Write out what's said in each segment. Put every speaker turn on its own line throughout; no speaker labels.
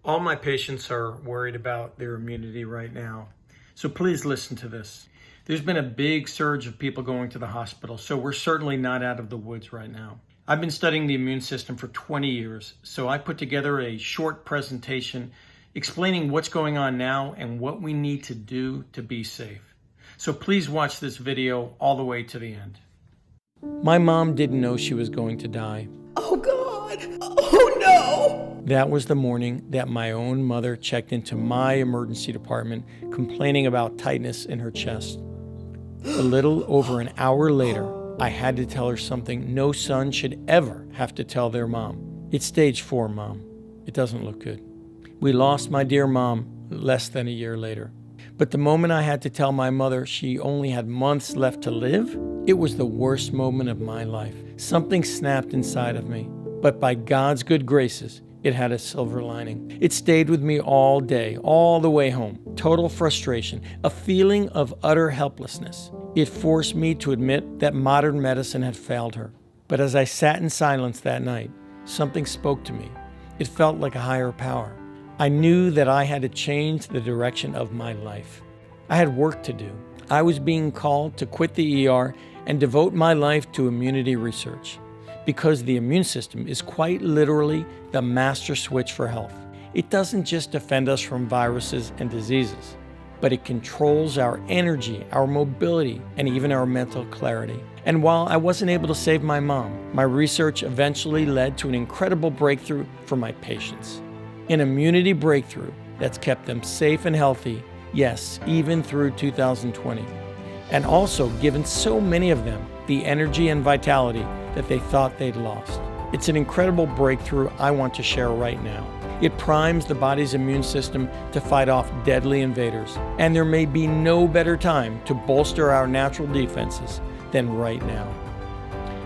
All my patients are worried about their immunity right now. So please listen to this. There's been a big surge of people going to the hospital, so we're certainly not out of the woods right now. I've been studying the immune system for 20 years, so I put together a short presentation explaining what's going on now and what we need to do to be safe. So please watch this video all the way to the end. My mom didn't know she was going to die.
Oh God! Oh no!
That was the morning that my own mother checked into my emergency department complaining about tightness in her chest. A little over an hour later, I had to tell her something no son should ever have to tell their mom. It's stage 4, Mom. It doesn't look good. We lost my dear mom less than a year later. But the moment I had to tell my mother she only had months left to live, it was the worst moment of my life. Something snapped inside of me. But by God's good graces, it had a silver lining. It stayed with me all day, all the way home. Total frustration, a feeling of utter helplessness. It forced me to admit that modern medicine had failed her. But as I sat in silence that night, something spoke to me. It felt like a higher power. I knew that I had to change the direction of my life. I had work to do. I was being called to quit the ER and devote my life to immunity research, because the immune system is quite literally the master switch for health. It doesn't just defend us from viruses and diseases, but it controls our energy, our mobility, and even our mental clarity. And while I wasn't able to save my mom, my research eventually led to an incredible breakthrough for my patients. An immunity breakthrough that's kept them safe and healthy, yes, even through 2020. And also given so many of them the energy and vitality that they thought they'd lost. It's an incredible breakthrough I want to share right now. It primes the body's immune system to fight off deadly invaders, and there may be no better time to bolster our natural defenses than right now.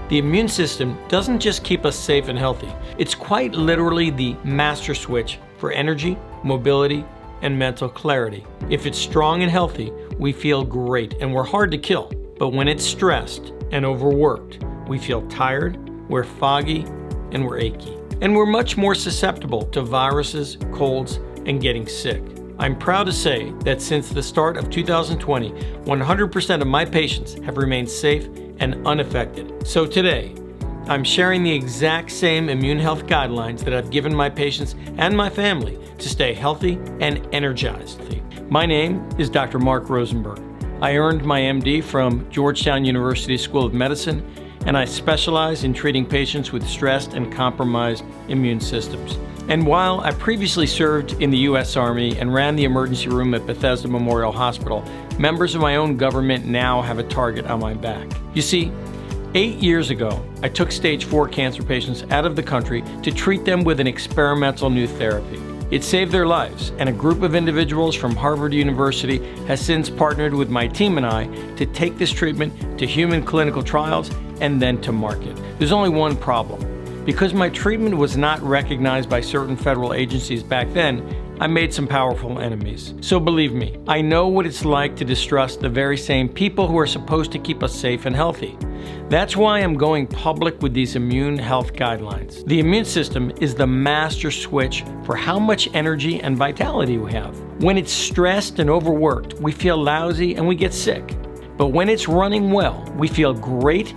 The immune system doesn't just keep us safe and healthy, it's quite literally the master switch for energy, mobility, and mental clarity. If it's strong and healthy, we feel great and we're hard to kill. But when it's stressed and overworked, we feel tired, we're foggy, and we're achy. And we're much more susceptible to viruses, colds, and getting sick. I'm proud to say that since the start of 2020, 100% of my patients have remained safe and unaffected. So today, I'm sharing the exact same immune health guidelines that I've given my patients and my family to stay healthy and energized. My name is Dr. Mark Rosenberg. I earned my MD from Georgetown University School of Medicine, and I specialize in treating patients with stressed and compromised immune systems. And while I previously served in the U.S. Army and ran the emergency room at Bethesda Memorial Hospital, members of my own government now have a target on my back. You see, 8 years ago, I took stage 4 cancer patients out of the country to treat them with an experimental new therapy. It saved their lives, and a group of individuals from Harvard University has since partnered with my team and I to take this treatment to human clinical trials and then to market. There's only one problem. Because my treatment was not recognized by certain federal agencies back then, I made some powerful enemies. So believe me, I know what it's like to distrust the very same people who are supposed to keep us safe and healthy. That's why I'm going public with these immune health guidelines. The immune system is the master switch for how much energy and vitality we have. When it's stressed and overworked, we feel lousy and we get sick. But when it's running well, we feel great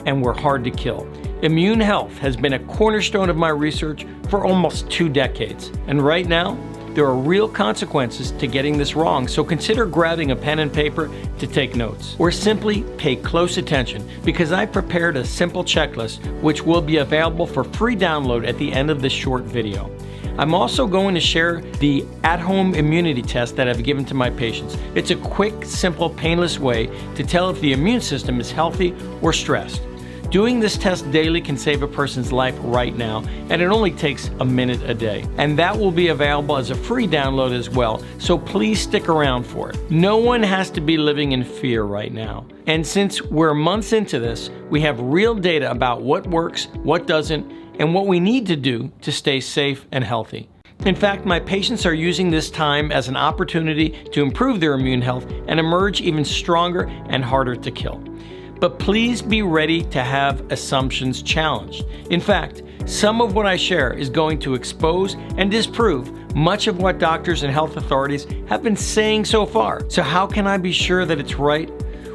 and we're hard to kill. Immune health has been a cornerstone of my research for almost 2 decades. And right now, there are real consequences to getting this wrong, so consider grabbing a pen and paper to take notes. Or simply pay close attention, because I prepared a simple checklist which will be available for free download at the end of this short video. I'm also going to share the at-home immunity test that I've given to my patients. It's a quick, simple, painless way to tell if the immune system is healthy or stressed. Doing this test daily can save a person's life right now, and it only takes a minute a day. And that will be available as a free download as well, so please stick around for it. No one has to be living in fear right now. And since we're months into this, we have real data about what works, what doesn't, and what we need to do to stay safe and healthy. In fact, my patients are using this time as an opportunity to improve their immune health and emerge even stronger and harder to kill. but please be ready to have assumptions challenged. In fact, some of what I share is going to expose and disprove much of what doctors and health authorities have been saying so far. So how can I be sure that it's right?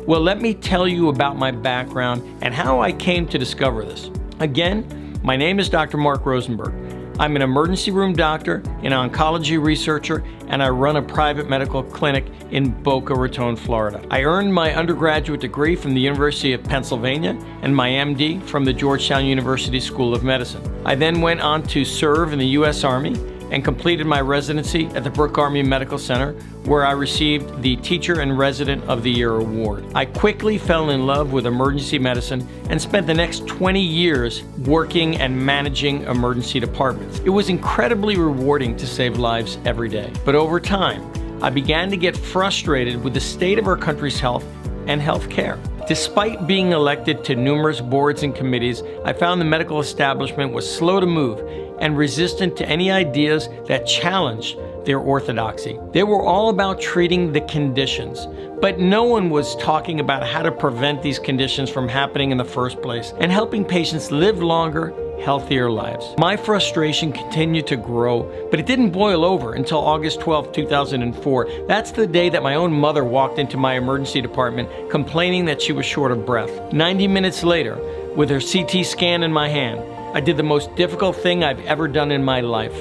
Well, let me tell you about my background and how I came to discover this. Again, my name is Dr. Mark Rosenberg. I'm an emergency room doctor, an oncology researcher, and I run a private medical clinic in Boca Raton, Florida. I earned my undergraduate degree from the University of Pennsylvania and my MD from the Georgetown University School of Medicine. I then went on to serve in the U.S. Army and completed my residency at the Brooke Army Medical Center, where I received the Teacher and Resident of the Year award. I quickly fell in love with emergency medicine and spent the next 20 years working and managing emergency departments. It was incredibly rewarding to save lives every day. But over time, I began to get frustrated with the state of our country's health and health care. Despite being elected to numerous boards and committees, I found the medical establishment was slow to move and resistant to any ideas that challenged their orthodoxy. They were all about treating the conditions, but no one was talking about how to prevent these conditions from happening in the first place and helping patients live longer, healthier lives. My frustration continued to grow, but it didn't boil over until August 12, 2004. That's the day that my own mother walked into my emergency department complaining that she was short of breath. 90 minutes later, with her CT scan in my hand, I did the most difficult thing I've ever done in my life.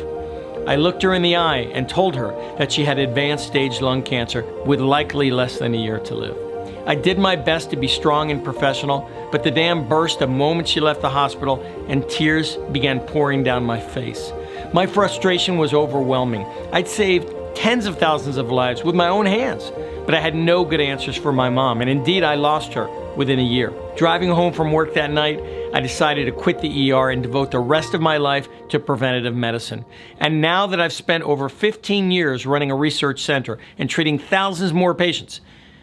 I looked her in the eye and told her that she had advanced stage lung cancer with likely less than a year to live. I did my best to be strong and professional, but the dam burst the moment she left the hospital and tears began pouring down my face. My frustration was overwhelming. I'd saved tens of thousands of lives with my own hands, but I had no good answers for my mom, and indeed I lost her within a year. Driving home from work that night, I decided to quit the ER and devote the rest of my life to preventative medicine. And now that I've spent over 15 years running a research center and treating thousands more patients,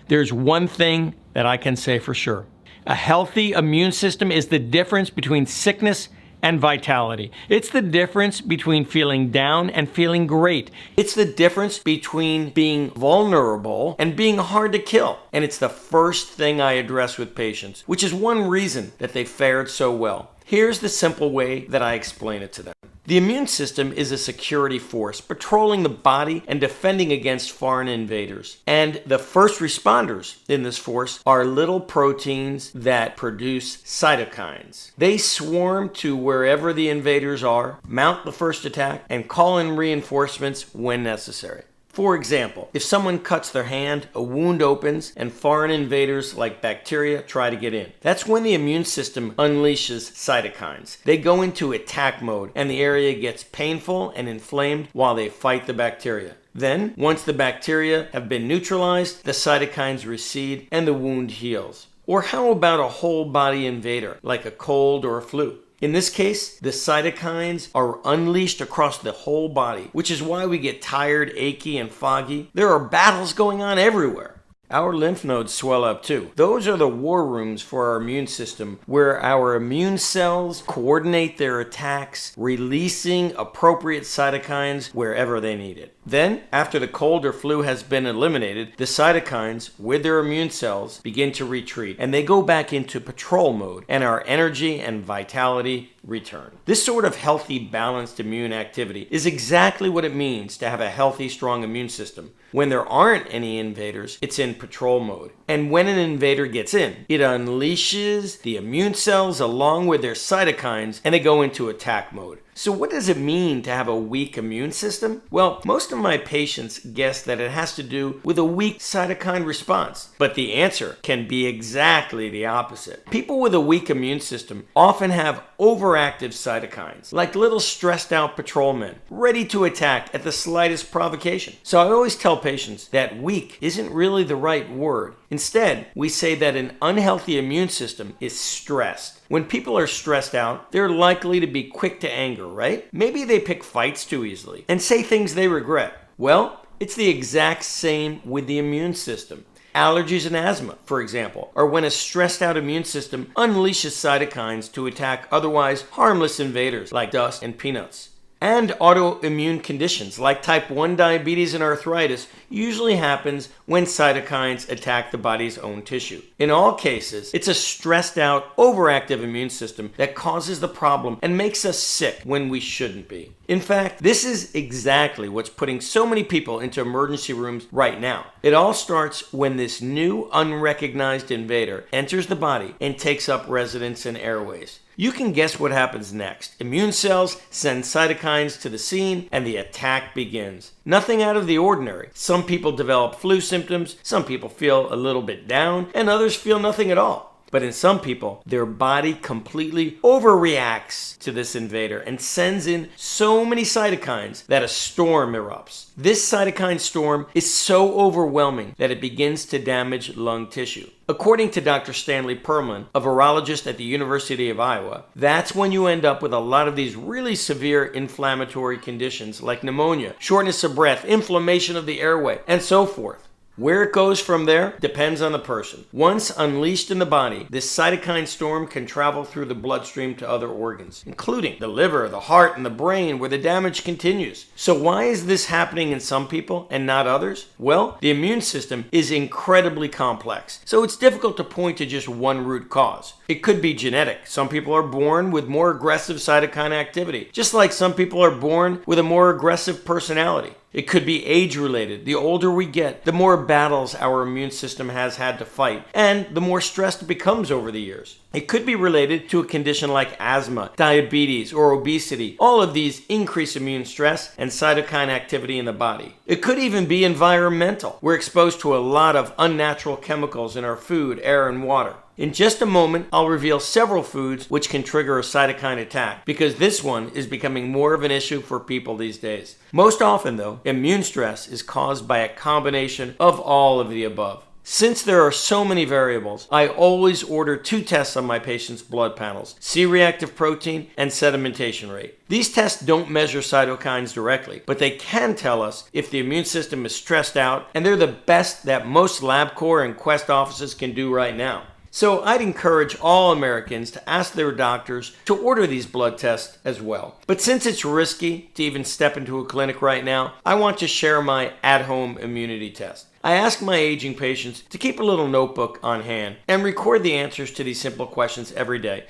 there's one thing that I can say for sure. A healthy immune system is the difference between sickness and vitality. It's the difference between feeling down and feeling great. It's the difference between being vulnerable and being hard to kill. And it's the first thing I address with patients, which is one reason that they fared so well. Here's the simple way that I explain it to them. The immune system is a security force patrolling the body and defending against foreign invaders. And the first responders in this force are little proteins that produce cytokines. They swarm to wherever the invaders are, mount the first attack, and call in reinforcements when necessary. For example, if someone cuts their hand, a wound opens, and foreign invaders like bacteria try to get in. That's when the immune system unleashes cytokines. They go into attack mode, and the area gets painful and inflamed while they fight the bacteria. Then, once the bacteria have been neutralized, the cytokines recede and the wound heals. Or how about a whole body invader, like a cold or a flu? In this case, the cytokines are unleashed across the whole body, which is why we get tired, achy, and foggy. There are battles going on everywhere. Our lymph nodes swell up too. Those are the war rooms for our immune system, where our immune cells coordinate their attacks, releasing appropriate cytokines wherever they need it. Then, after the cold or flu has been eliminated, the cytokines, with their immune cells, begin to retreat, and they go back into patrol mode, and our energy and vitality return. This sort of healthy, balanced immune activity is exactly what it means to have a healthy, strong immune system. When there aren't any invaders, it's in patrol mode. And when an invader gets in, it unleashes the immune cells along with their cytokines, and they go into attack mode. So what does it mean to have a weak immune system? Well, most of my patients guess that it has to do with a weak cytokine response, but the answer can be exactly the opposite. People with a weak immune system often have overactive cytokines, like little stressed out patrolmen, ready to attack at the slightest provocation. So I always tell patients that weak isn't really the right word. Instead, we say that an unhealthy immune system is stressed. When people are stressed out, they're likely to be quick to anger, right? Maybe they pick fights too easily and say things they regret. Well, it's the exact same with the immune system. Allergies and asthma, for example, are when a stressed out immune system unleashes cytokines to attack otherwise harmless invaders like dust and peanuts. And autoimmune conditions like type 1 diabetes and arthritis usually happens when cytokines attack the body's own tissue. In all cases, it's a stressed out, overactive immune system that causes the problem and makes us sick when we shouldn't be. In fact, this is exactly what's putting so many people into emergency rooms right now. It all starts when this new, unrecognized invader enters the body and takes up residence in airways. You can guess what happens next. Immune cells send cytokines to the scene and the attack begins. Nothing out of the ordinary. Some people develop flu symptoms, some people feel a little bit down, and others feel nothing at all. But in some people, their body completely overreacts to this invader and sends in so many cytokines that a storm erupts. This cytokine storm is so overwhelming that it begins to damage lung tissue. According to Dr. Stanley Perlman, a virologist at the University of Iowa, that's when you end up with a lot of these really severe inflammatory conditions like pneumonia, shortness of breath, inflammation of the airway, and so forth. Where it goes from there depends on the person. Once unleashed in the body, this cytokine storm can travel through the bloodstream to other organs, including the liver, the heart, and the brain, where the damage continues. So why is this happening in some people and not others? Well, the immune system is incredibly complex, so it's difficult to point to just one root cause. It could be genetic. Some people are born with more aggressive cytokine activity, just like some people are born with a more aggressive personality. It could be age-related. The older we get, the more battles our immune system has had to fight, and the more stressed it becomes over the years. It could be related to a condition like asthma, diabetes, or obesity. All of these increase immune stress and cytokine activity in the body. It could even be environmental. We're exposed to a lot of unnatural chemicals in our food, air, and water. In just a moment, I'll reveal several foods which can trigger a cytokine attack, because this one is becoming more of an issue for people these days. Most often, though, immune stress is caused by a combination of all of the above. Since there are so many variables, I always order 2 tests on my patients' blood panels: C-reactive protein and sedimentation rate. These tests don't measure cytokines directly, but they can tell us if the immune system is stressed out, and they're the best that most LabCorp and Quest offices can do right now. So I'd encourage all Americans to ask their doctors to order these blood tests as well. But since it's risky to even step into a clinic right now, I want to share my at-home immunity test. I ask my aging patients to keep a little notebook on hand and record the answers to these simple questions every day.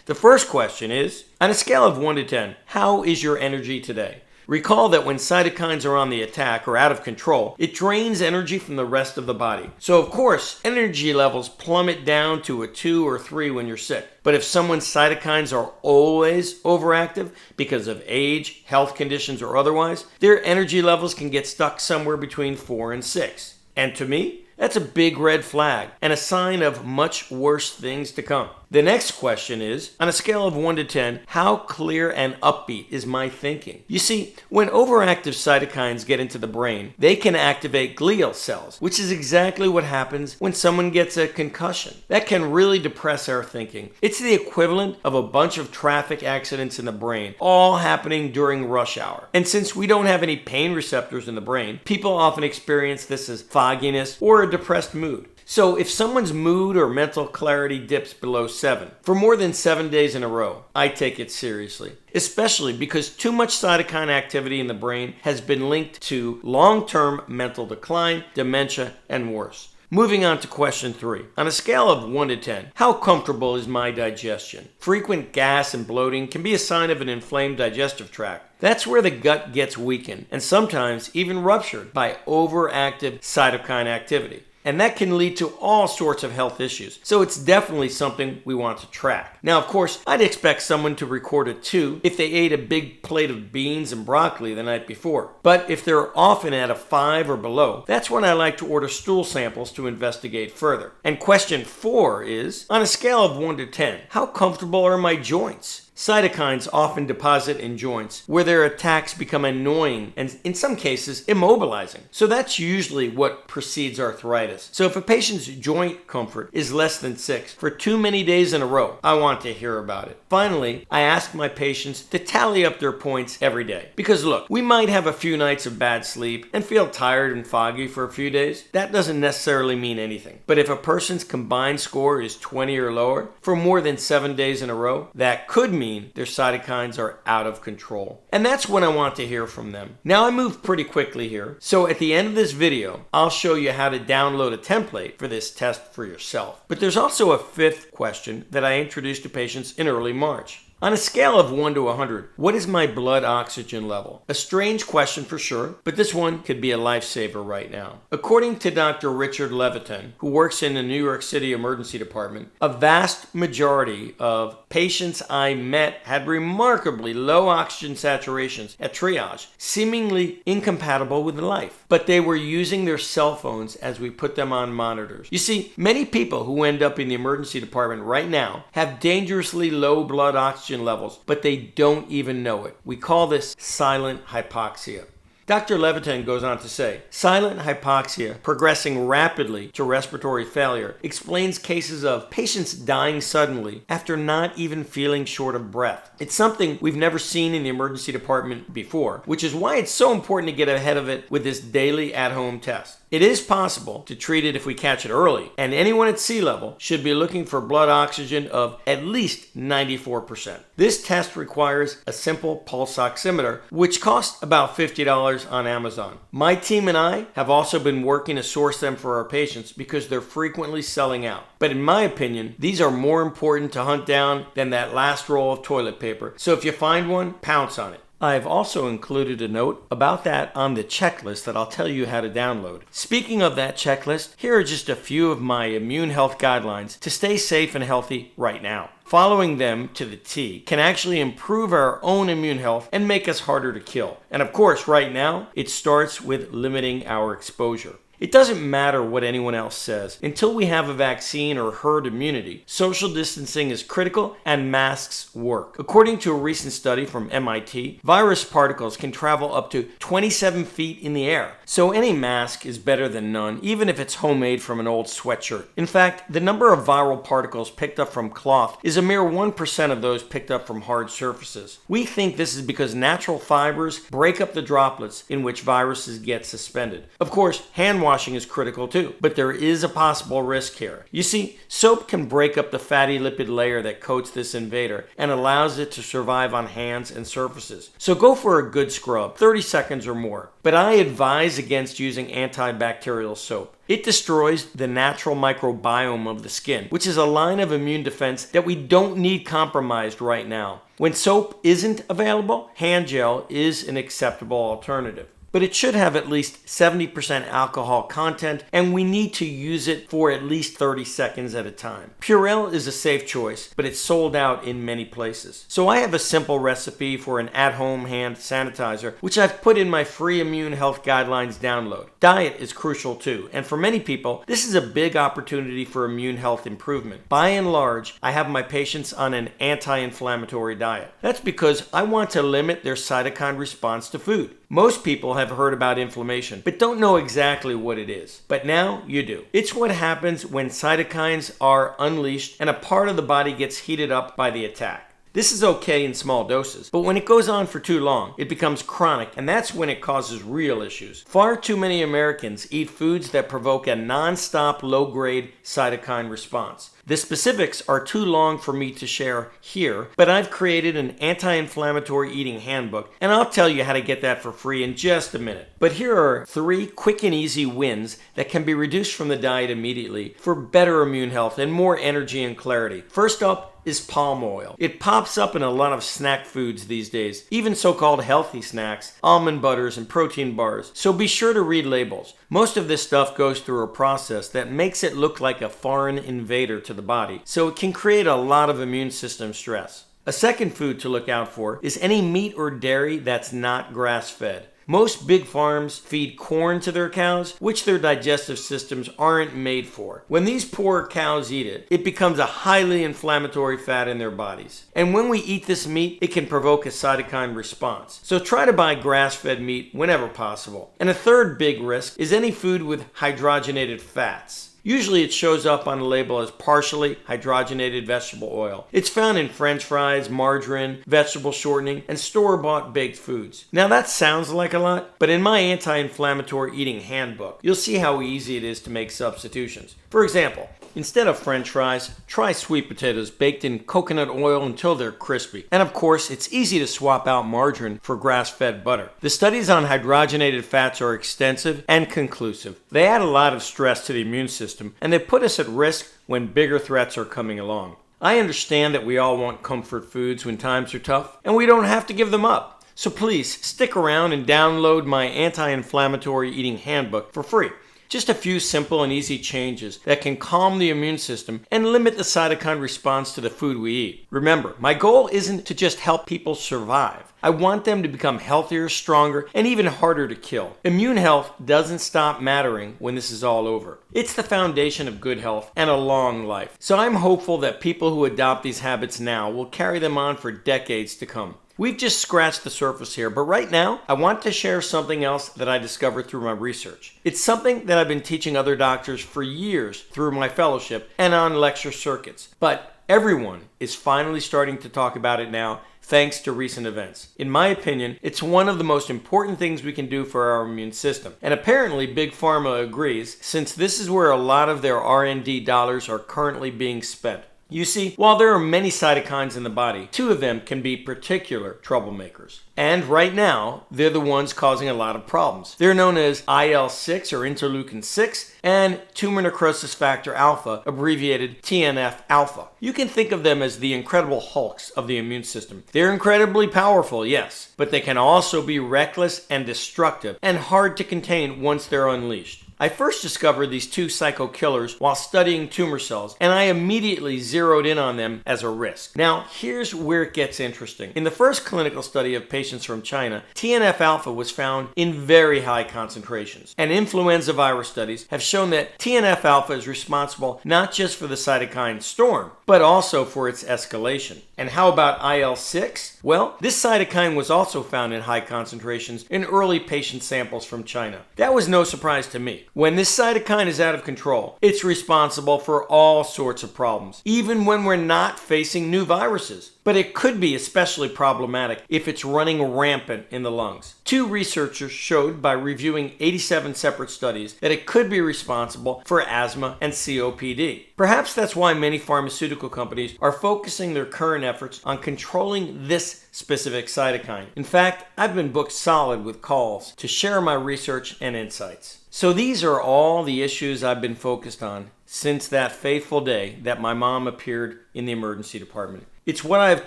The first question is, on a scale of 1 to 10, how is your energy today? Recall that when cytokines are on the attack or out of control, it drains energy from the rest of the body. So of course, energy levels plummet down to a 2 or 3 when you're sick. But if someone's cytokines are always overactive because of age, health conditions, or otherwise, their energy levels can get stuck somewhere between 4 and 6. And to me, that's a big red flag and a sign of much worse things to come. The next question is, on a scale of 1 to 10, how clear and upbeat is my thinking? You see, when overactive cytokines get into the brain, they can activate glial cells, which is exactly what happens when someone gets a concussion. That can really depress our thinking. It's the equivalent of a bunch of traffic accidents in the brain, all happening during rush hour. And since we don't have any pain receptors in the brain, people often experience this as fogginess or a depressed mood. So if someone's mood or mental clarity dips below 7 for more than 7 days in a row, I take it seriously. Especially because too much cytokine activity in the brain has been linked to long-term mental decline, dementia, and worse. Moving on to question 3. On a scale of 1 to 10, how comfortable is my digestion? Frequent gas and bloating can be a sign of an inflamed digestive tract. That's where the gut gets weakened and sometimes even ruptured by overactive cytokine activity. And that can lead to all sorts of health issues. So it's definitely something we want to track. Now, of course, I'd expect someone to record a 2 if they ate a big plate of beans and broccoli the night before. But if they're often at a 5 or below, that's when I like to order stool samples to investigate further. And question 4 is, on a scale of 1 to 10, how comfortable are my joints? Cytokines often deposit in joints where their attacks become annoying and in some cases immobilizing. So that's usually what precedes arthritis. So if a patient's joint comfort is less than 6 for too many days in a row, I want to hear about it. Finally, I ask my patients to tally up their points every day. Because look, we might have a few nights of bad sleep and feel tired and foggy for a few days. That doesn't necessarily mean anything. But if a person's combined score is 20 or lower for more than 7 days in a row, that could mean mean their cytokines are out of control. And that's when I want to hear from them. Now I moved pretty quickly here, so at the end of this video, I'll show you how to download a template for this test for yourself. But there's also a fifth question that I introduced to patients in early March. On a scale of 1 to 100, what is my blood oxygen level? A strange question for sure, but this one could be a lifesaver right now. According to Dr. Richard Levitin, who works in the New York City Emergency Department, a vast majority of patients I met had remarkably low oxygen saturations at triage, seemingly incompatible with life. But they were using their cell phones as we put them on monitors. You see, many people who end up in the emergency department right now have dangerously low blood oxygen levels, but they don't even know it. We call this silent hypoxia. Dr. Levitin goes on to say, silent hypoxia, progressing rapidly to respiratory failure, explains cases of patients dying suddenly after not even feeling short of breath. It's something we've never seen in the emergency department before, which is why it's so important to get ahead of it with this daily at-home test. It is possible to treat it if we catch it early, and anyone at sea level should be looking for blood oxygen of at least 94%. This test requires a simple pulse oximeter, which costs about $50 on Amazon. My team and I have also been working to source them for our patients because they're frequently selling out. But in my opinion, these are more important to hunt down than that last roll of toilet paper. So if you find one, pounce on it. I've also included a note about that on the checklist that I'll tell you how to download. Speaking of that checklist, here are just a few of my immune health guidelines to stay safe and healthy right now. Following them to the T can actually improve our own immune health and make us harder to kill. And of course, right now, it starts with limiting our exposure. It doesn't matter what anyone else says. Until we have a vaccine or herd immunity, social distancing is critical and masks work. According to a recent study from MIT, virus particles can travel up to 27 feet in the air. So any mask is better than none, even if it's homemade from an old sweatshirt. In fact, the number of viral particles picked up from cloth is a mere 1% of those picked up from hard surfaces. We think this is because natural fibers break up the droplets in which viruses get suspended. Of course, hand washing is critical too, but there is a possible risk here. You see, soap can break up the fatty lipid layer that coats this invader and allows it to survive on hands and surfaces. So go for a good scrub, 30 seconds or more. But I advise against using antibacterial soap. It destroys the natural microbiome of the skin, which is a line of immune defense that we don't need compromised right now. When soap isn't available, hand gel is an acceptable alternative. But it should have at least 70% alcohol content, and we need to use it for at least 30 seconds at a time. Purell is a safe choice, but it's sold out in many places. So I have a simple recipe for an at-home hand sanitizer, which I've put in my free immune health guidelines download. Diet is crucial too, and for many people, this is a big opportunity for immune health improvement. By and large, I have my patients on an anti-inflammatory diet. That's because I want to limit their cytokine response to food. Most people have heard about inflammation, but don't know exactly what it is. But now you do. It's what happens when cytokines are unleashed and a part of the body gets heated up by the attack. This is okay in small doses, but when it goes on for too long, it becomes chronic, and that's when it causes real issues. Far too many Americans eat foods that provoke a non-stop low-grade cytokine response. The specifics are too long for me to share here, but I've created an anti-inflammatory eating handbook, and I'll tell you how to get that for free in just a minute. But here are 3 quick and easy wins that can be reduced from the diet immediately for better immune health and more energy and clarity. First up is palm oil. It pops up in a lot of snack foods these days, even so-called healthy snacks, almond butters, and protein bars. So be sure to read labels. Most of this stuff goes through a process that makes it look like a foreign invader to the body, so it can create a lot of immune system stress. A second food to look out for is any meat or dairy that's not grass-fed. Most big farms feed corn to their cows, which their digestive systems aren't made for. When these poor cows eat it, it becomes a highly inflammatory fat in their bodies. And when we eat this meat, it can provoke a cytokine response. So try to buy grass-fed meat whenever possible. And a third big risk is any food with hydrogenated fats. Usually it shows up on the label as partially hydrogenated vegetable oil. It's found in French fries, margarine, vegetable shortening, and store-bought baked foods. Now that sounds like a lot, but in my anti-inflammatory eating handbook, you'll see how easy it is to make substitutions. For example, instead of French fries, try sweet potatoes baked in coconut oil until they're crispy. And of course, it's easy to swap out margarine for grass-fed butter. The studies on hydrogenated fats are extensive and conclusive. They add a lot of stress to the immune system, and they put us at risk when bigger threats are coming along. I understand that we all want comfort foods when times are tough, and we don't have to give them up. So please, stick around and download my anti-inflammatory eating handbook for free. Just a few simple and easy changes that can calm the immune system and limit the cytokine response to the food we eat. Remember, my goal isn't to just help people survive. I want them to become healthier, stronger, and even harder to kill. Immune health doesn't stop mattering when this is all over. It's the foundation of good health and a long life. So I'm hopeful that people who adopt these habits now will carry them on for decades to come. We've just scratched the surface here, but right now, I want to share something else that I discovered through my research. It's something that I've been teaching other doctors for years through my fellowship and on lecture circuits. But everyone is finally starting to talk about it now, thanks to recent events. In my opinion, it's one of the most important things we can do for our immune system. And apparently, Big Pharma agrees, since this is where a lot of their R&D dollars are currently being spent. You see, while there are many cytokines in the body, 2 of them can be particular troublemakers. And right now, they're the ones causing a lot of problems. They're known as IL-6 or interleukin 6 and tumor necrosis factor alpha, abbreviated TNF-alpha. You can think of them as the incredible hulks of the immune system. They're incredibly powerful, yes, but they can also be reckless and destructive and hard to contain once they're unleashed. I first discovered these 2 psycho-killers while studying tumor cells, and I immediately zeroed in on them as a risk. Now, here's where it gets interesting. In the first clinical study of patients from China, TNF-alpha was found in very high concentrations, and influenza virus studies have shown that TNF-alpha is responsible not just for the cytokine storm, but also for its escalation. And how about IL-6? Well, this cytokine was also found in high concentrations in early patient samples from China. That was no surprise to me. When this cytokine is out of control, it's responsible for all sorts of problems, even when we're not facing new viruses. But it could be especially problematic if it's running rampant in the lungs. 2 researchers showed by reviewing 87 separate studies that it could be responsible for asthma and COPD. Perhaps that's why many pharmaceutical companies are focusing their current efforts on controlling this specific cytokine. In fact, I've been booked solid with calls to share my research and insights. So these are all the issues I've been focused on since that fateful day that my mom appeared in the emergency department. It's what I've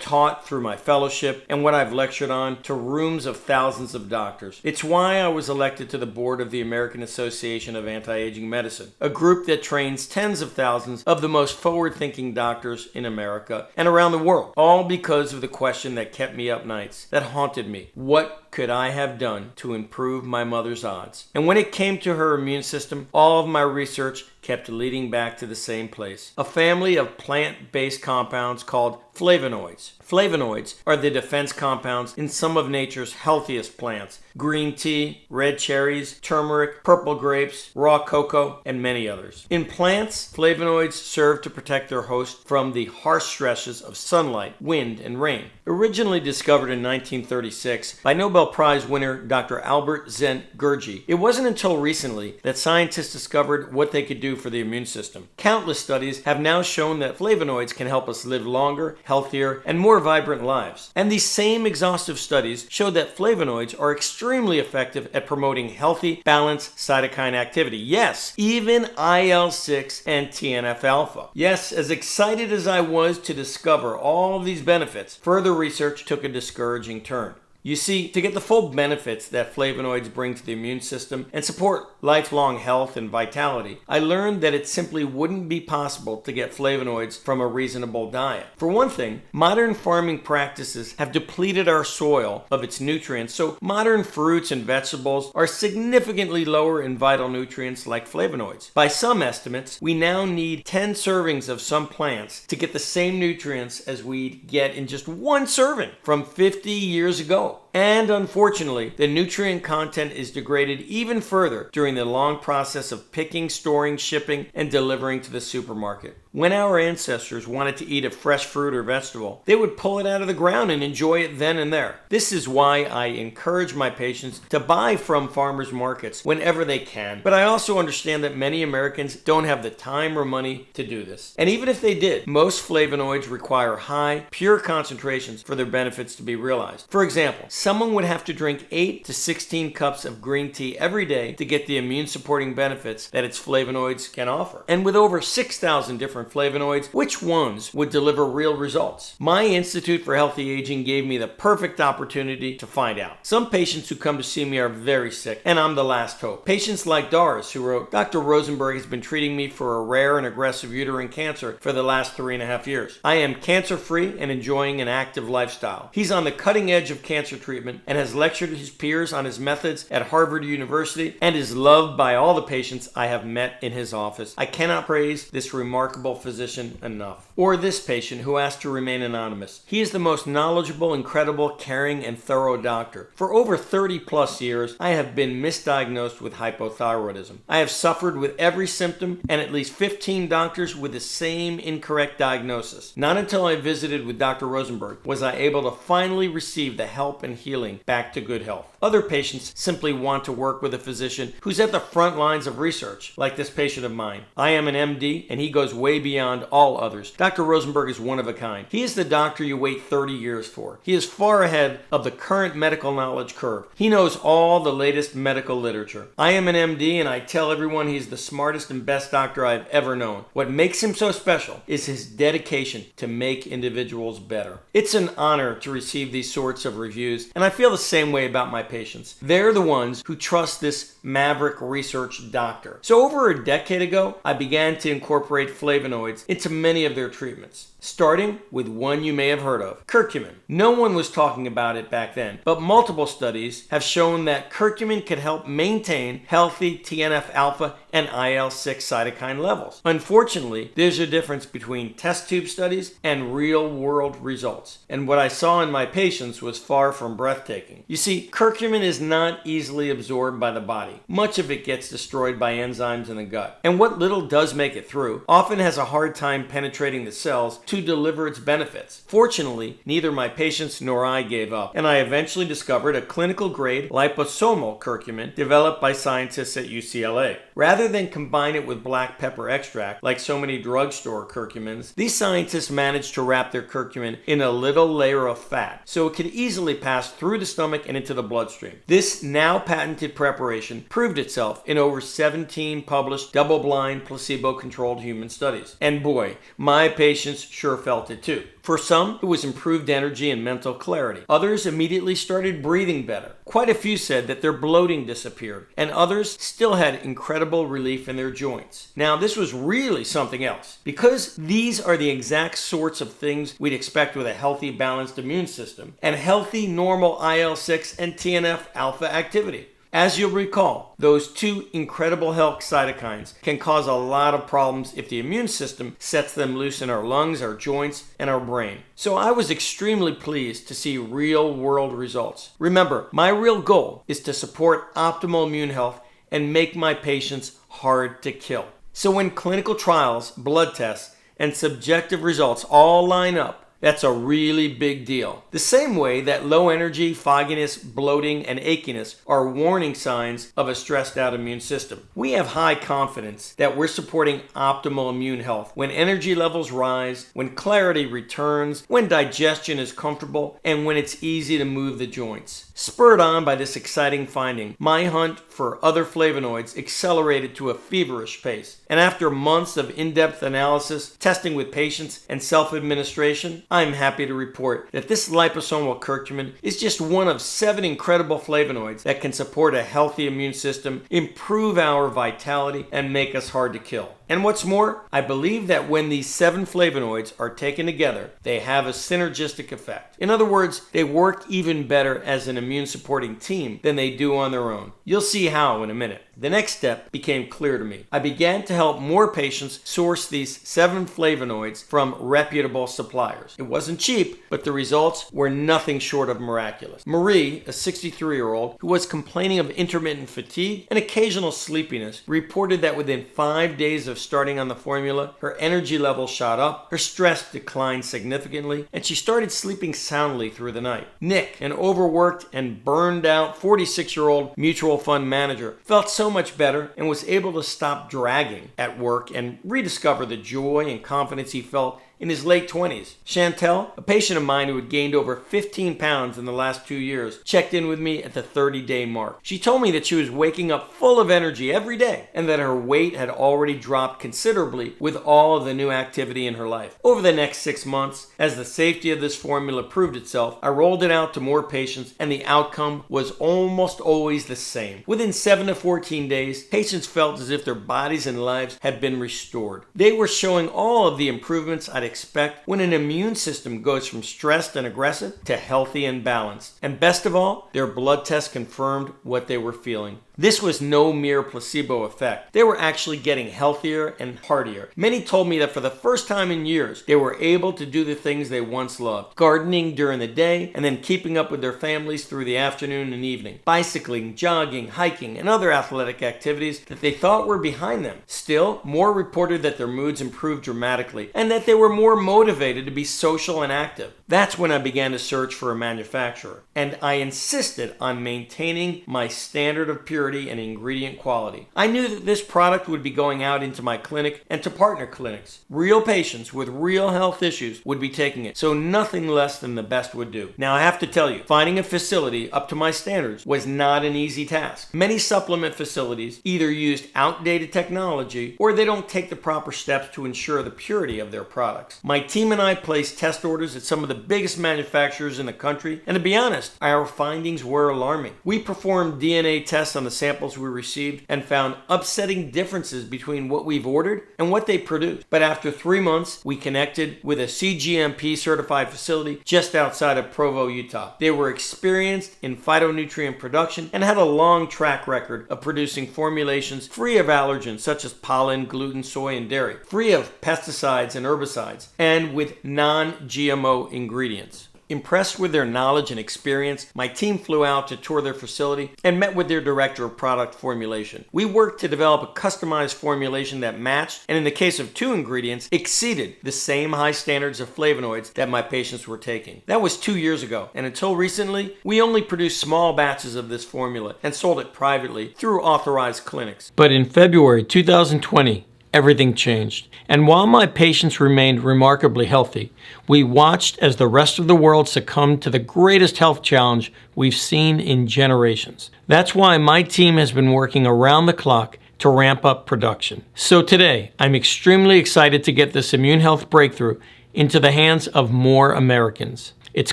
taught through my fellowship and what I've lectured on to rooms of thousands of doctors. It's why I was elected to the board of the American Association of Anti-Aging Medicine, a group that trains tens of thousands of the most forward-thinking doctors in America and around the world, all because of the question that kept me up nights, that haunted me. What could I have done to improve my mother's odds? And when it came to her immune system, all of my research kept leading back to the same place. A family of plant-based compounds called flavonoids. Flavonoids are the defense compounds in some of nature's healthiest plants. Green tea, red cherries, turmeric, purple grapes, raw cocoa, and many others. In plants, flavonoids serve to protect their host from the harsh stresses of sunlight, wind, and rain. Originally discovered in 1936 by Nobel Prize winner Dr. Albert Szent-Györgyi, it wasn't until recently that scientists discovered what they could do for the immune system. Countless studies have now shown that flavonoids can help us live longer, healthier, and more vibrant lives. And these same exhaustive studies show that flavonoids are extremely effective at promoting healthy, balanced cytokine activity. Yes, even IL-6 and TNF-alpha. Yes, as excited as I was to discover all of these benefits, further research took a discouraging turn. You see, to get the full benefits that flavonoids bring to the immune system and support lifelong health and vitality, I learned that it simply wouldn't be possible to get flavonoids from a reasonable diet. For one thing, modern farming practices have depleted our soil of its nutrients, so modern fruits and vegetables are significantly lower in vital nutrients like flavonoids. By some estimates, we now need 10 servings of some plants to get the same nutrients as we get in just one serving from 50 years ago. And unfortunately, the nutrient content is degraded even further during the long process of picking, storing, shipping, and delivering to the supermarket. When our ancestors wanted to eat a fresh fruit or vegetable, they would pull it out of the ground and enjoy it then and there. This is why I encourage my patients to buy from farmers markets whenever they can, but I also understand that many Americans don't have the time or money to do this. And even if they did, most flavonoids require high, pure concentrations for their benefits to be realized. For example, someone would have to drink 8 to 16 cups of green tea every day to get the immune-supporting benefits that its flavonoids can offer. And with over 6,000 different flavonoids, which ones would deliver real results? My Institute for Healthy Aging gave me the perfect opportunity to find out. Some patients who come to see me are very sick, and I'm the last hope. Patients like Doris, who wrote, "Dr. Rosenberg has been treating me for a rare and aggressive uterine cancer for the last 3.5 years. I am cancer-free and enjoying an active lifestyle." He's on the cutting edge of cancer treatment and has lectured his peers on his methods at Harvard University and is loved by all the patients I have met in his office. I cannot praise this remarkable physician enough. Or this patient who asked to remain anonymous. He is the most knowledgeable, incredible, caring, and thorough doctor. For over 30 plus years, I have been misdiagnosed with hypothyroidism. I have suffered with every symptom and at least 15 doctors with the same incorrect diagnosis. Not until I visited with Dr. Rosenberg was I able to finally receive the help and healing back to good health. Other patients simply want to work with a physician who's at the front lines of research, like this patient of mine. I am an MD, and he goes way beyond all others. Dr. Rosenberg is one of a kind. He is the doctor you wait 30 years for. He is far ahead of the current medical knowledge curve. He knows all the latest medical literature. I am an MD, and I tell everyone he's the smartest and best doctor I've ever known. What makes him so special is his dedication to make individuals better. It's an honor to receive these sorts of reviews, and I feel the same way about my patients. They're the ones who trust this maverick research doctor. So over a decade ago, I began to incorporate flavonoids into many of their treatments, starting with one you may have heard of, curcumin. No one was talking about it back then, but multiple studies have shown that curcumin can help maintain healthy TNF-alpha and IL-6 cytokine levels. Unfortunately, there's a difference between test tube studies and real-world results, and what I saw in my patients was far from breathtaking. You see, curcumin is not easily absorbed by the body. Much of it gets destroyed by enzymes in the gut, and what little does make it through often has a hard time penetrating the cells to deliver its benefits. Fortunately, neither my patients nor I gave up, and I eventually discovered a clinical-grade liposomal curcumin developed by scientists at UCLA. Rather than combine it with black pepper extract like so many drugstore curcumins, these scientists managed to wrap their curcumin in a little layer of fat so it could easily pass through the stomach and into the bloodstream. This now patented preparation proved itself in over 17 published double-blind placebo-controlled human studies. And boy, my patients sure felt it too. For some, it was improved energy and mental clarity. Others immediately started breathing better. Quite a few said that their bloating disappeared, and others still had incredible relief in their joints. Now, this was really something else, because these are the exact sorts of things we'd expect with a healthy, balanced immune system, and healthy, normal IL-6 and TNF-alpha activity. As you'll recall, those two incredible health cytokines can cause a lot of problems if the immune system sets them loose in our lungs, our joints, and our brain. So I was extremely pleased to see real-world results. Remember, my real goal is to support optimal immune health and make my patients hard to kill. So when clinical trials, blood tests, and subjective results all line up, that's a really big deal. The same way that low energy, fogginess, bloating, and achiness are warning signs of a stressed out immune system. We have high confidence that we're supporting optimal immune health when energy levels rise, when clarity returns, when digestion is comfortable, and when it's easy to move the joints. Spurred on by this exciting finding, my hunt for other flavonoids accelerated to a feverish pace. And after months of in-depth analysis, testing with patients, and self-administration, I'm happy to report that this liposomal curcumin is just one of 7 incredible flavonoids that can support a healthy immune system, improve our vitality, and make us hard to kill. And what's more, I believe that when these 7 flavonoids are taken together, they have a synergistic effect. In other words, they work even better as an immune supporting team than they do on their own. You'll see how in a minute. The next step became clear to me. I began to help more patients source these 7 flavonoids from reputable suppliers. It wasn't cheap, but the results were nothing short of miraculous. Marie, a 63-year-old who was complaining of intermittent fatigue and occasional sleepiness, reported that within 5 days of starting on the formula, her energy level shot up, her stress declined significantly, and she started sleeping soundly through the night. Nick, an overworked and burned out 46-year-old mutual fund manager, felt so much better and was able to stop dragging at work and rediscover the joy and confidence he felt in his late 20s. Chantel, a patient of mine who had gained over 15 pounds in the last 2 years, checked in with me at the 30-day mark. She told me that she was waking up full of energy every day and that her weight had already dropped considerably with all of the new activity in her life. Over the next 6 months, as the safety of this formula proved itself, I rolled it out to more patients and the outcome was almost always the same. Within 7 to 14 days, patients felt as if their bodies and lives had been restored. They were showing all of the improvements I'd expect when an immune system goes from stressed and aggressive to healthy and balanced. And best of all, their blood tests confirmed what they were feeling. This was no mere placebo effect. They were actually getting healthier and heartier. Many told me that for the first time in years, they were able to do the things they once loved. Gardening during the day and then keeping up with their families through the afternoon and evening. Bicycling, jogging, hiking, and other athletic activities that they thought were behind them. Still, more reported that their moods improved dramatically and that they were more motivated to be social and active. That's when I began to search for a manufacturer, and I insisted on maintaining my standard of purity and ingredient quality. I knew that this product would be going out into my clinic and to partner clinics. Real patients with real health issues would be taking it, so nothing less than the best would do. Now I have to tell you, finding a facility up to my standards was not an easy task. Many supplement facilities either used outdated technology or they don't take the proper steps to ensure the purity of their products. My team and I placed test orders at some of the biggest manufacturers in the country, and to be honest, our findings were alarming. We performed DNA tests on the samples we received and found upsetting differences between what we've ordered and what they produced. But after 3 months, we connected with a CGMP certified facility just outside of Provo, Utah. They were experienced in phytonutrient production and had a long track record of producing formulations free of allergens such as pollen, gluten, soy, and dairy, free of pesticides and herbicides, and with non-GMO ingredients. Impressed with their knowledge and experience, my team flew out to tour their facility and met with their director of product formulation. We worked to develop a customized formulation that matched, and in the case of 2 ingredients, exceeded the same high standards of flavonoids that my patients were taking. That was 2 years ago, and until recently, we only produced small batches of this formula and sold it privately through authorized clinics. But in February 2020, everything changed. And while my patients remained remarkably healthy, we watched as the rest of the world succumbed to the greatest health challenge we've seen in generations. That's why my team has been working around the clock to ramp up production. So today, I'm extremely excited to get this immune health breakthrough into the hands of more Americans. It's